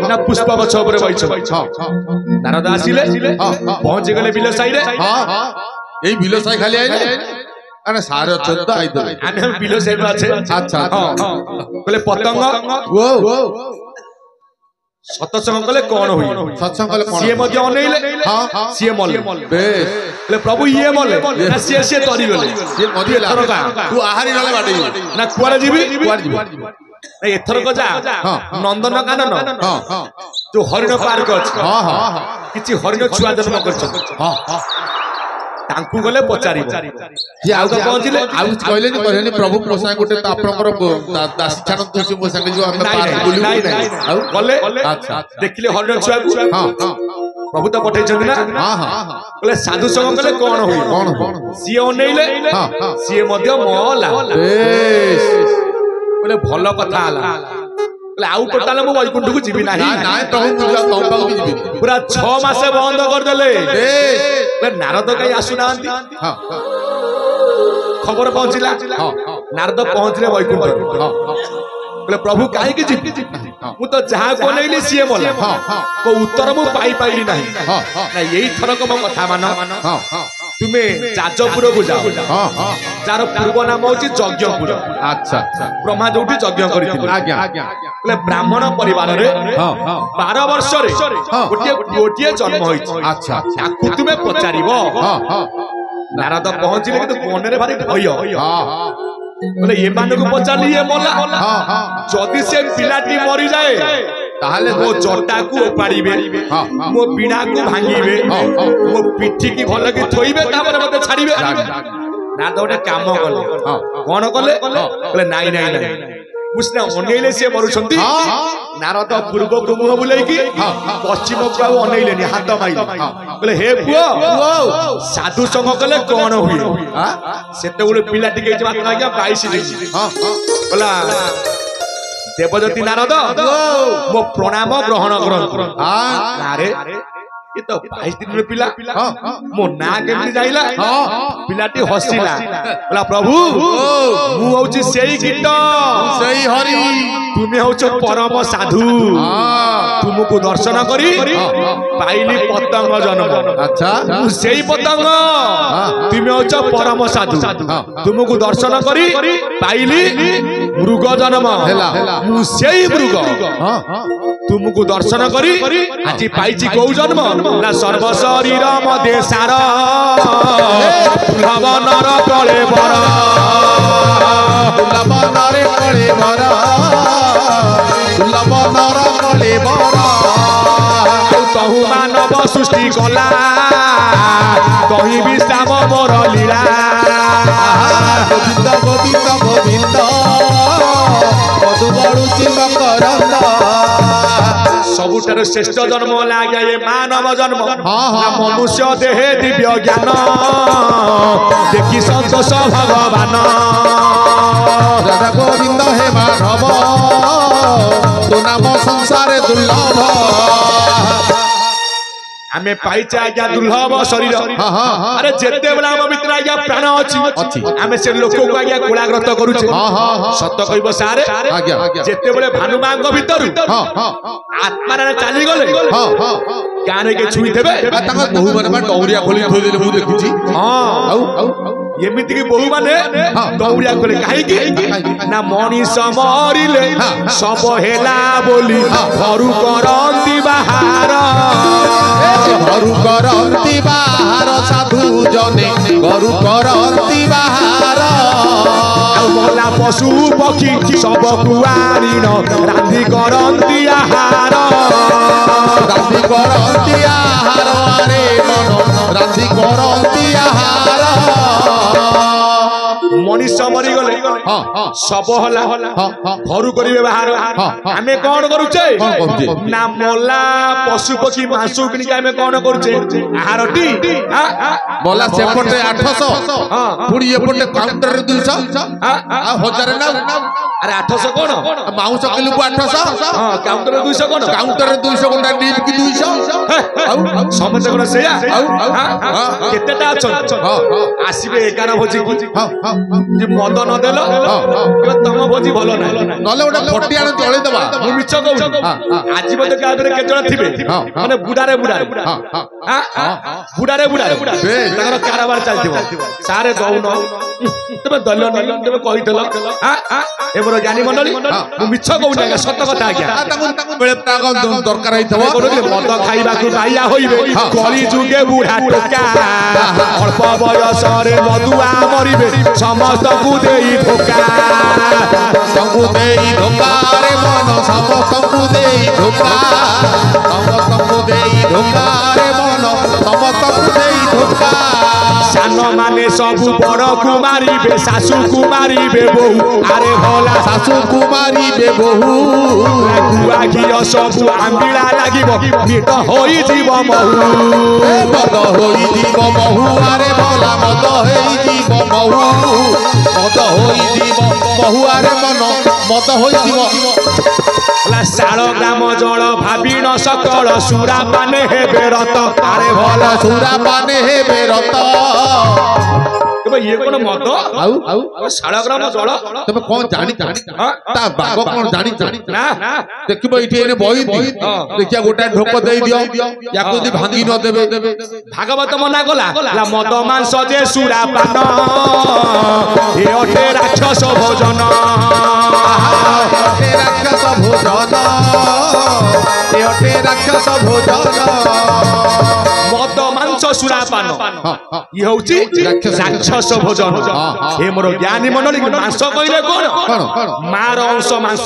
ना पुष्प गछ ऊपर बैठ नारद आसिले पहुंच गले बिल साई रे एई बिल साई खाली आइले अरे सारे चंदा आइदे आने बिल साई अच्छे अच्छा बोले पतंग वो सत्संग कले कौन हुई सत्संग कले कौन सीए मध्य अनेइले हां सीए मले बेस बोले प्रभु ये मले ना सीए तरी गले ये मधि ला तू आहारी नले बाटे ना कुआरे जीवी एथर को जा नंदन कानन जो हरिण पार्क अछि किछि हरिण छुआ जन्म करछ तांकु गले पचारिबो ये आउ पहुंचले आउ कहले नि कहले प्रभु मोसा गोटे आपनकर दासिछान तुसी मोसा के जो हम पार्क बुली आउ गले अच्छा देखिले हरिण छुआ प्रभु तो पठै छथि ना बोले साधु संग कले कोन होई सीए ओनेइले सीए मध्य मोला बेस बोले भलो कथा आला बोले आउ टोटाल मो वैकुंठ को जीवी नाही ना प्रभु पूजा तंबा को जीवी पूरा 6 मास बंद कर देले बोले नारद कई आसु नांती खबर पहुंचिला नारद पहुंचले वैकुंठ बोले प्रभु काहे के जीवी मु तो जहा को नैली सीए मोला को उत्तर मु पाइली नाही ना यही थरक मो कथा मान तुमे जाजपुर को जाओ जार पूर्व नाम होची यज्ञपुर अच्छा ब्रह्मा जोठी यज्ञ करिथिले आज्ञा बोले ब्राह्मण परिवार रे 12 वर्ष रे गोटिए जन्म होइछ अच्छा ताकू तुमे पचारिबो नारद पहुंचिले कि कोने रे भारी भय बोले ये मान को पचारली ये मोला जदि से पिलाटी मरि जाए ताहले मो जटा को उपाड़ीबे मो बीणा को भांगीबे मो पिठी की भल की थोइबे तापर मते छाड़ीबे ना तो ओटे काम कले कोन कले बोले नाई नाई नाई उसने अनेइले से मरुछंती नारद पूर्व को मुह बुलाई की पश्चिम को अनेइले नि हाथ माई बोले हे पुओ साधु संग कले कोन हुई सेते बोले पिला टिके जे मात्र आज्ञा 22 देई बोला देवज्योति नारद मो प्रणाम ग्रहण करन अरे ये तो 22 दिन में पिला मो ना केमि जाइला पिलाटी हसिला बोला प्रभु मु होची सेई कीट सेई हरि तुमे होचो परम साधु तुमको दर्शन करी पाइली पतंग जन्म अच्छा मु सेई पतंग तुमे होचो परम साधु तुमको दर्शन करी पाइली मृग जन्म मु सेई मृग तुमको दर्शन करी आज पाइची को जन्म ना सर्व शरीर मध्य सार दुर्लभ नर कले बर दुर्लभ नर कले बर दुर्लभ नर कले बर तहु मानव सृष्टि कला कहि विश्राम मोर लीला गोविंद गोविंद गोविंद मधु बड़ुची मकरंद सबुठार श्रेष्ठ जन्म लागे ये मानव जन्म मनुष्य देहे दिव्य ज्ञान देखी संतोष भगवान राधा गोविंद हे माधव तो नाम संसार दुर्लभ आमे पाइचा आज्ञा दुर्लभ शरीर अरे जेते बेला हम भीतर आज्ञा प्राण अछि आमे से लोक को आज्ञा कुलाग्रत करूछे सत्य कहबो सारे आज्ञा जेते बेले भानुमांग भीतर आत्मा रे चाली गले गाने के छुई देबे तांग बहु माने डौरिया खोली थोइ देले मु देखिछि आउ एमिति की बहु माने डौरिया खोले काहे की ना मनीष मरिले सब हेला बोली घरु करंती बाहर घरु करंती बाहर साधु जने घरु करंती बाहर मोला पशु पक्षी सब कुआरीन राधि करंती आहार राधि करंती आहार रे मन राधि करंती आहार मनीष मरी गले सब हला घरु करिवे बाहर आमे कोन करूचे ना मोला पशु पक्षी मांस किनि आमे कोन करूचे आहारटी मोला सेपटे 800 पुडी एपटे काउंटर रे 200 आ 1000 ना अरे 800 कोन माउस किलो को 800 हां काउंटर 200 कोन काउंटर 200 कोन डीप की 200 समझ कोन सेया केतेटा अछन आसीबे 11 भोजी जे मद न देलो तम भोजी भलो ना नले ओटा फटियान तळे देबा मु मिछ कहू आज बते काबरे के जण थिबे माने बुडारे ताकर कारोबार चलथिबो सारे दउन तबे दल्यो न तबे कहि देलो एमरो ज्ञानी मंडली मु मिछ कहू ना सत कथा आज्ञा ताको बेले ताको दरकार आइथबो मद खाइबा को बाया होइबे कली जुगे बुढ़ा टोका अल्प बयस रे मधुआ मरिबे समस्त को देई धोका सबु देई धोका रे मन समस्त को देई धोका समस्त को देई धोका रे मन समस्त को देई धोका सान माने सबु बड़ कुमारी बे सासू कुमारी बे बहु अरे भला सासू कुमारी बे बहु गुआ घियो सबु आंबिला लागिबो मिट होई जीव महु मद होई जीव महु अरे भला मद होई जीव महु मद होई जीव महु अरे मन मद होई जीव शाल ग्राम जल भावी न सकल सुरा पाने हेबे रत अरे भला सुरा पाने हेबे रत ये कोन मद आउ शाल ग्राम जल तबे कोन जानि ता बाग कोन जानि ना देखिबो इठी एने बही देखिया गोटा ढोक देई दियो याको दी भांगी न देबे भागवत मना गला ला मद मांस जे सुरा पान ए अटे राक्षस भोजन ए राक्षस भोजन ए अटे राक्षस भोजन मद मांस सुरा पान ये होची राक्षस भोजन हे मोर ज्ञानी मंडली मांस कइले कोन मार अंश मांस